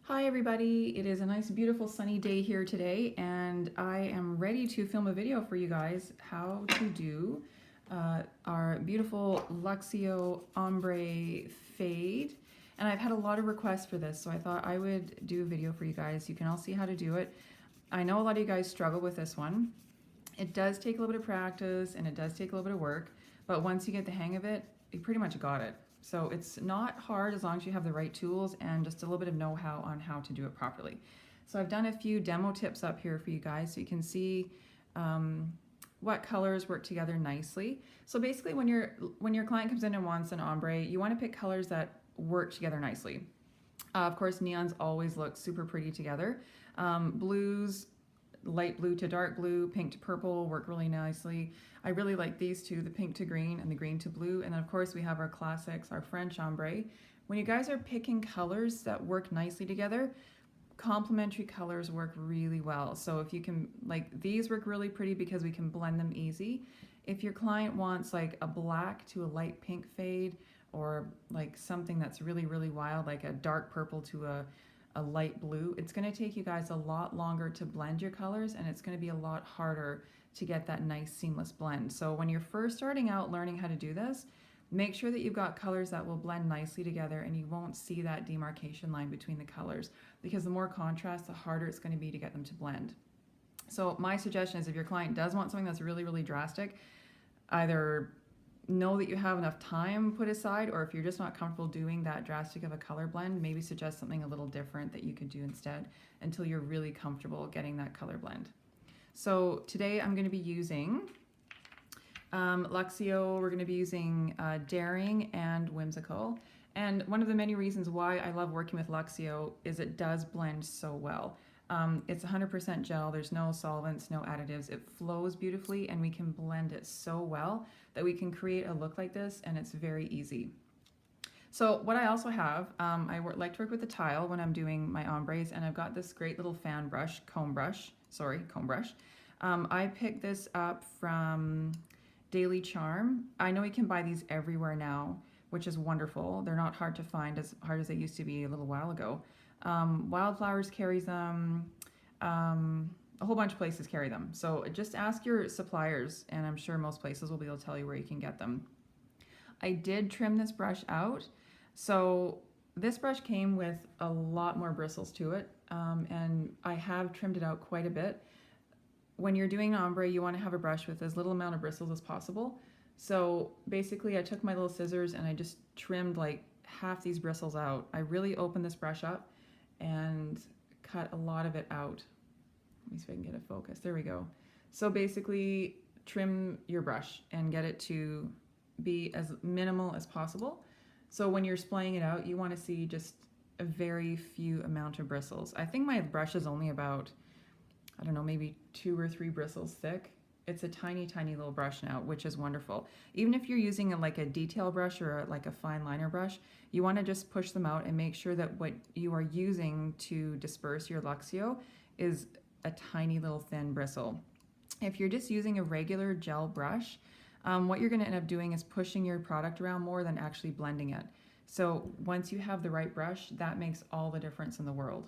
Hi everybody, it is a nice beautiful sunny day here today and I am ready to film a video for you guys how to do our beautiful Luxio Ombre fade. And I've had a lot of requests for this, so I thought I would do a video for you guys. You can all see how to do it. I know a lot of you guys struggle with this one. It does take a little bit of practice and it does take a little bit of work, but once you get the hang of it, you pretty much got it. So it's not hard as long as you have the right tools and just a little bit of know-how on how to do it properly. So I've done a few demo tips up here for you guys so you can see what colors work together nicely. So basically when your client comes in and wants an ombre, you want to pick colors that work together nicely. Of course, neons always look super pretty together. Blues, light blue to dark blue, pink to purple work really nicely. I really like these two, the pink to green and the green to blue. And then of course we have our classics, our French ombre. When you guys are picking colors that work nicely together, complementary colors work really well. So if you can, like these work really pretty because we can blend them easy. If your client wants like a black to a light pink fade, or like something that's really, really wild, like a dark purple to a light blue, it's going to take you guys a lot longer to blend your colors and it's going to be a lot harder to get that nice seamless blend. So when you're first starting out learning how to do this, make sure that you've got colors that will blend nicely together and you won't see that demarcation line between the colors, because the more contrast, the harder it's going to be to get them to blend. So my suggestion is if your client does want something that's really, really drastic, either know that you have enough time put aside, or if you're just not comfortable doing that drastic of a color blend, maybe suggest something a little different that you could do instead until you're really comfortable getting that color blend. So today I'm going to be using Luxio. We're going to be using Daring and Whimsical. And one of the many reasons why I love working with Luxio is it does blend so well. It's 100% gel, there's no solvents, no additives. It flows beautifully and we can blend it so well that we can create a look like this, and it's very easy. So what I also have, I like to work with the tile when I'm doing my ombres, and I've got this great little fan brush, comb brush. I picked this up from Daily Charm. I know you can buy these everywhere now, which is wonderful. They're not hard to find, as hard as they used to be a little while ago. Wildflowers carries them. A whole bunch of places carry them. So just ask your suppliers, and I'm sure most places will be able to tell you where you can get them. I did trim this brush out. So this brush came with a lot more bristles to it, and I have trimmed it out quite a bit. When you're doing an ombre, you want to have a brush with as little amount of bristles as possible. So basically I took my little scissors and I just trimmed like half these bristles out. I really opened this brush up and cut a lot of it out. Let me see if I can get a focus. There we go. So basically trim your brush and get it to be as minimal as possible. So when you're splaying it out, you want to see just a very few amount of bristles. I think my brush is only about, I don't know, maybe 2 or 3 bristles thick. It's a tiny, tiny little brush now, which is wonderful. Even if you're using like a detail brush or like a fine liner brush, you want to just push them out and make sure that what you are using to disperse your Luxio is a tiny little thin bristle. If you're just using a regular gel brush, what you're going to end up doing is pushing your product around more than actually blending it. So once you have the right brush, that makes all the difference in the world.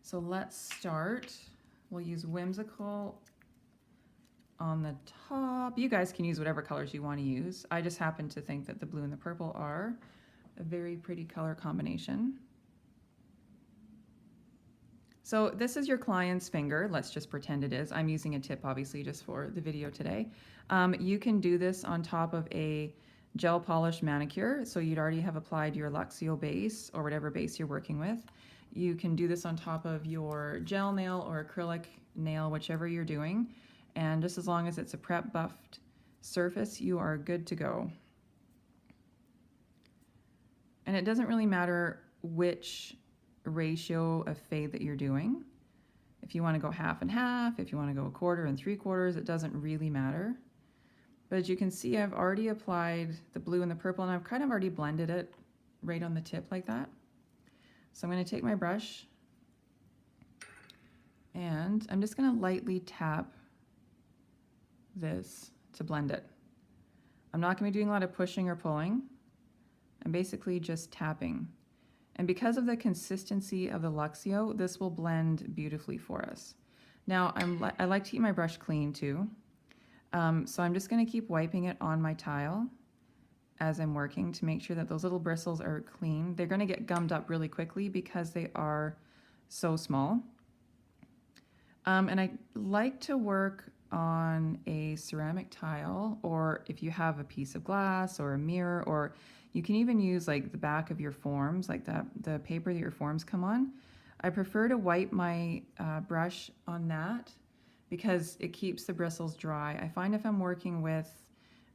So let's start. We'll use Whimsical on the top. You guys can use whatever colors you want to use. I just happen to think that the blue and the purple are a very pretty color combination. So this is your client's finger. Let's just pretend it is. I'm using a tip obviously just for the video today. You can do this on top of a gel polish manicure. So you'd already have applied your Luxio base or whatever base you're working with. You can do this on top of your gel nail or acrylic nail, whichever you're doing. And just as long as it's a prep buffed surface, you are good to go. And it doesn't really matter which ratio of fade that you're doing. If you want to go half and half, if you want to go 1/4 and 3/4, it doesn't really matter. But as you can see, I've already applied the blue and the purple, and I've kind of already blended it right on the tip like that. So I'm going to take my brush and I'm just going to lightly tap this to blend it. I'm not going to be doing a lot of pushing or pulling. I'm basically just tapping. And because of the consistency of the Luxio, this will blend beautifully for us. Now, I like to keep my brush clean too. So I'm just going to keep wiping it on my tile as I'm working to make sure that those little bristles are clean. They're going to get gummed up really quickly because they are so small. And I like to work on a ceramic tile, or if you have a piece of glass or a mirror, or you can even use like the back of your forms, like the paper that your forms come on. I prefer to wipe my brush on that because it keeps the bristles dry. I find if I'm working with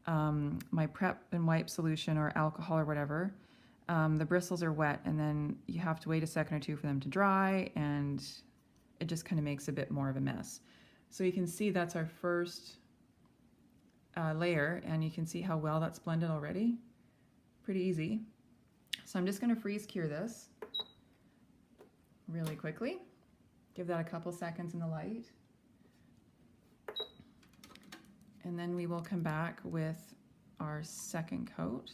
my prep and wipe solution or alcohol or whatever, the bristles are wet and then you have to wait a second or two for them to dry, and it just kind of makes a bit more of a mess. So you can see that's our first layer, and you can see how well that's blended already. Pretty easy. So I'm just going to freeze cure this really quickly. Give that a couple seconds in the light. And then we will come back with our second coat.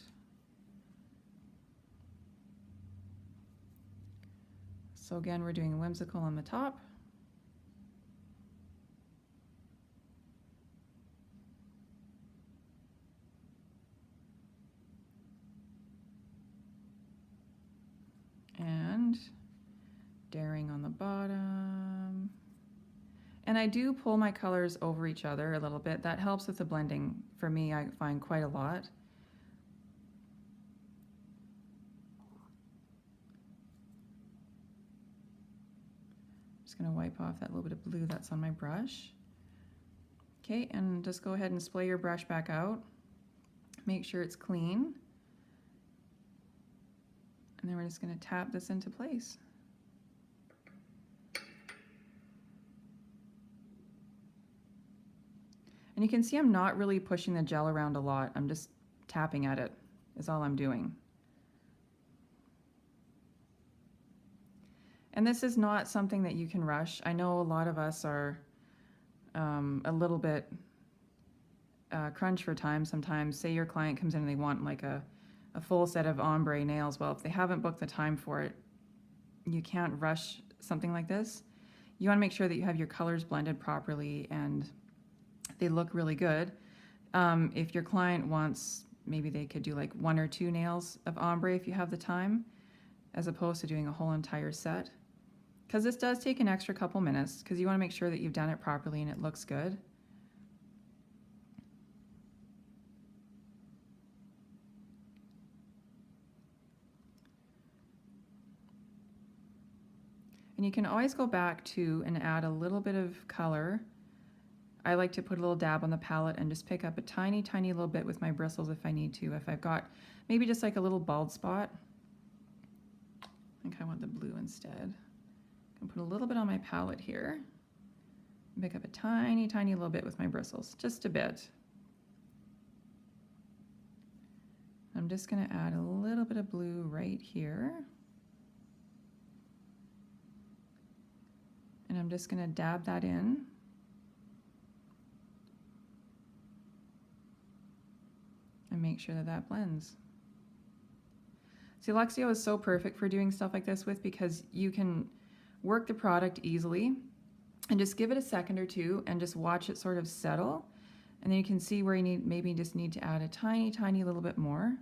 So again, we're doing Whimsical on the top. And Daring on the bottom. And I do pull my colors over each other a little bit. That helps with the blending. For me, I find quite a lot. Just going to wipe off that little bit of blue that's on my brush. Okay, and just go ahead and splay your brush back out. Make sure it's clean. And then we're just going to tap this into place. And you can see I'm not really pushing the gel around a lot. I'm just tapping at it is all I'm doing. And this is not something that you can rush. I know a lot of us are a little bit crunch for time sometimes. Say your client comes in and they want like a full set of ombre nails. Well, if they haven't booked the time for it, you can't rush something like this. You want to make sure that you have your colors blended properly and they look really good. If your client wants, maybe they could do like 1 or 2 nails of ombre if you have the time, as opposed to doing a whole entire set. Because this does take an extra couple minutes, because you want to make sure that you've done it properly and it looks good. And you can always go back to and add a little bit of color. I like to put a little dab on the palette and just pick up a tiny, tiny little bit with my bristles if I need to. If I've got maybe just like a little bald spot. I think I want the blue instead. I'm going to put a little bit on my palette here. Pick up a tiny, tiny little bit with my bristles, just a bit. I'm just going to add a little bit of blue right here. And I'm just going to dab that in. And make sure that that blends. See, Luxio is so perfect for doing stuff like this with, because you can work the product easily and just give it a second or two and just watch it sort of settle. And then you can see where you maybe just need to add a tiny, tiny little bit more.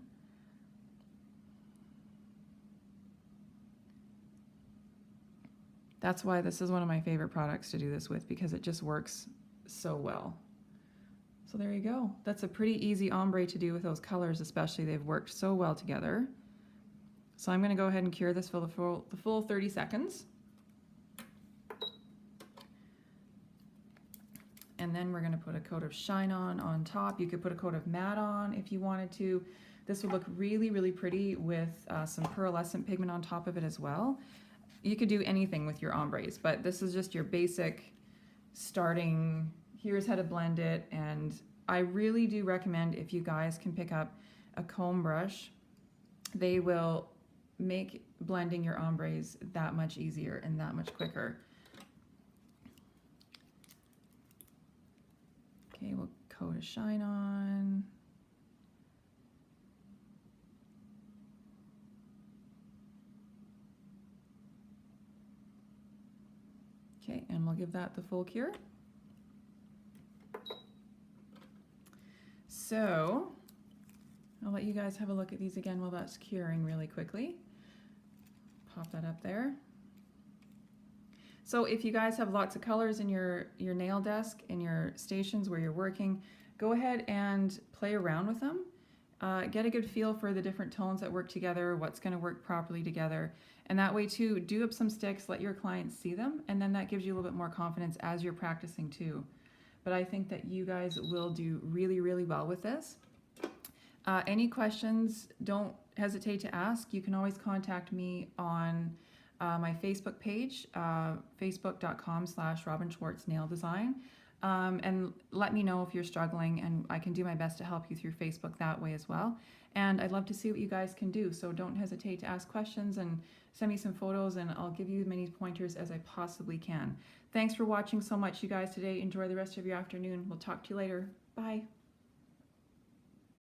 That's why this is one of my favorite products to do this with, because it just works so well. So there you go. That's a pretty easy ombre to do with those colors, especially. They've worked so well together. So I'm going to go ahead and cure this for the full 30 seconds. And then we're going to put a coat of shine on top. You could put a coat of matte on if you wanted to. This would look really, really pretty with some pearlescent pigment on top of it as well. You could do anything with your ombres, but this is just your basic starting. Here's how to blend it, and I really do recommend, if you guys can pick up a comb brush, they will make blending your ombres that much easier and that much quicker. Okay, we'll coat a shine on. Okay, and we'll give that the full cure. So I'll let you guys have a look at these again while that's curing really quickly. Pop that up there. So if you guys have lots of colors in your nail desk, in your stations where you're working, go ahead and play around with them. Get a good feel for the different tones that work together, what's going to work properly together. And that way too, do up some sticks, let your clients see them, and then that gives you a little bit more confidence as you're practicing too. But I think that you guys will do really, really well with this. Any questions, don't hesitate to ask. You can always contact me on my Facebook page, facebook.com/Robin Schwartz Nail Design. And let me know if you're struggling, and I can do my best to help you through Facebook that way as well. And I'd love to see what you guys can do. So don't hesitate to ask questions and send me some photos, and I'll give you as many pointers as I possibly can. Thanks for watching so much, you guys, today. Enjoy the rest of your afternoon. We'll talk to you later. Bye.